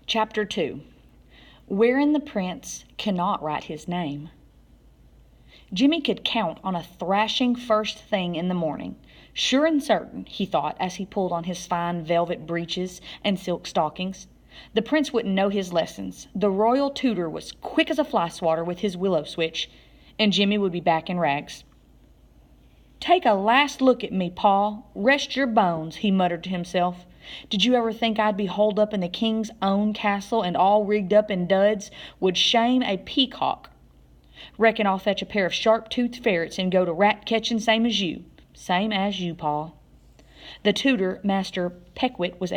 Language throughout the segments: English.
Chapter 2. Wherein the Prince Cannot Write His Name. Jimmy could count on a thrashing first thing in the morning. Sure and certain, he thought, as he pulled on his fine velvet breeches and silk stockings. The prince wouldn't know his lessons. The royal tutor was quick as a fly swatter with his willow switch, and Jimmy would be back in rags. "Take a last look at me, Pa. Rest your bones," he muttered to himself. "Did you ever think I'd be holed up in the king's own castle and all rigged up in duds? Would shame a peacock. Reckon I'll fetch a pair of sharp-toothed ferrets and go to rat-catching same as you. Same as you, Pa." The tutor, Master Peckwitt, was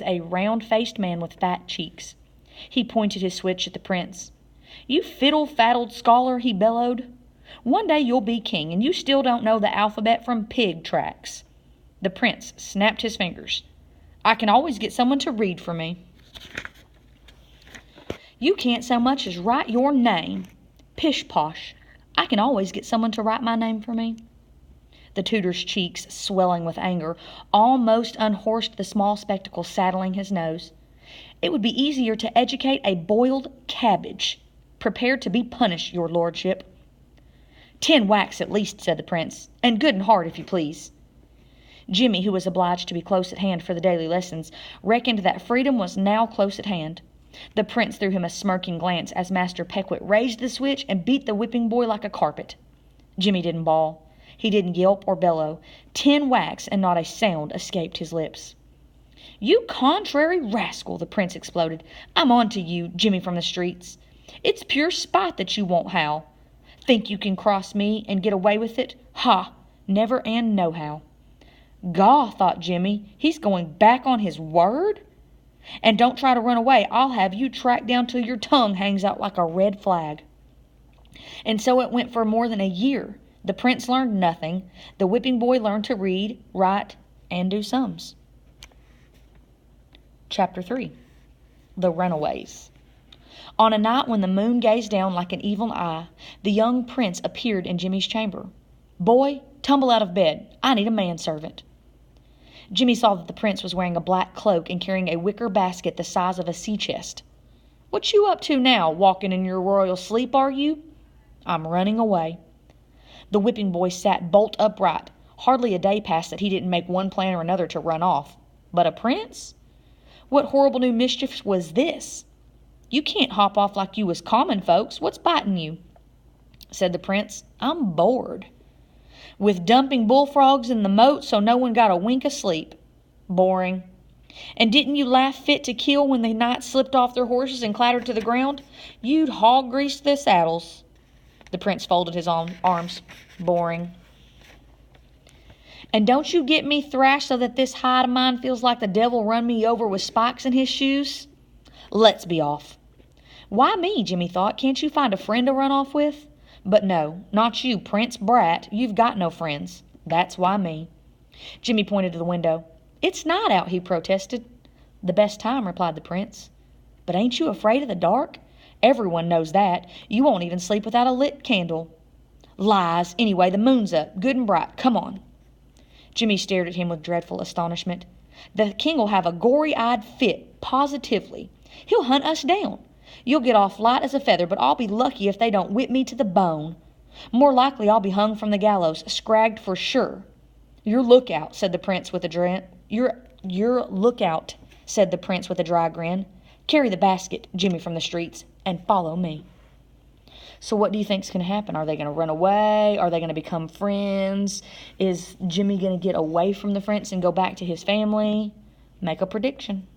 a round-faced man with fat cheeks. He pointed his switch at the prince. "You fiddle-faddled scholar," he bellowed. "One day you'll be king, and you still don't know the alphabet from pig tracks." The prince snapped his fingers. "I can always get someone to read for me." "You can't so much as write your name." "Pish-posh. I can always get someone to write my name for me." The tutor's cheeks, swelling with anger, almost unhorsed the small spectacles saddling his nose. "It would be easier to educate a boiled cabbage. Prepare to be punished, your lordship." 10 whacks at least," said the prince, "and good and hard, if you please." Jimmy, who was obliged to be close at hand for the daily lessons, reckoned that freedom was now close at hand. The prince threw him a smirking glance as Master Peckwitt raised the switch and beat the whipping boy like a carpet. Jimmy didn't bawl. He didn't yelp or bellow. 10 whacks, and not a sound escaped his lips. "You contrary rascal," the prince exploded. "I'm on to you, Jimmy from the streets. It's pure spite that you won't howl. Think you can cross me and get away with it? Ha! Never and nohow." "Gaw," thought Jimmy, "he's going back on his word? And don't try to run away. I'll have you tracked down till your tongue hangs out like a red flag." And so it went for more than a year. The prince learned nothing. The whipping boy learned to read, write, and do sums. Chapter 3. The Runaways. On a night when the moon gazed down like an evil eye, the young prince appeared in Jimmy's chamber. "Boy, tumble out of bed. I need a manservant." Jimmy saw that the prince was wearing a black cloak and carrying a wicker basket the size of a sea chest. "What you up to now, walking in your royal sleep, are you?" "I'm running away." The whipping boy sat bolt upright. Hardly a day passed that he didn't make one plan or another to run off. But a prince? What horrible new mischief was this? "You can't hop off like you was common folks. What's biting you?" Said the prince. "I'm bored." "With dumping bullfrogs in the moat so no one got a wink of sleep." "Boring." "And didn't you laugh fit to kill when the knights slipped off their horses and clattered to the ground? You'd hog-greased their saddles." The prince folded his arms. "Boring." "And don't you get me thrashed so that this hide of mine feels like the devil run me over with spikes in his shoes?" "Let's be off." Why me, Jimmy thought. Can't you find a friend to run off with? But no, not you, Prince Brat. You've got no friends. That's why me. Jimmy pointed to the window. "It's night out," he protested. "The best time," replied the prince. "But ain't you afraid of the dark? Everyone knows that. You won't even sleep without a lit candle." "Lies. Anyway, the moon's up, good and bright. Come on." Jimmy stared at him with dreadful astonishment. "The king'll have a gory-eyed fit, positively. He'll hunt us down. You'll get off light as a feather, but I'll be lucky if they don't whip me to the bone. More likely I'll be hung from the gallows, scragged for sure." "Your lookout," said the prince with a grin. Your lookout," said the prince with a dry grin. "Carry the basket, Jimmy from the streets, and follow me." So what do you think's going to happen? Are they going to run away? Are they going to become friends? Is Jimmy going to get away from the prince and go back to his family? Make a prediction.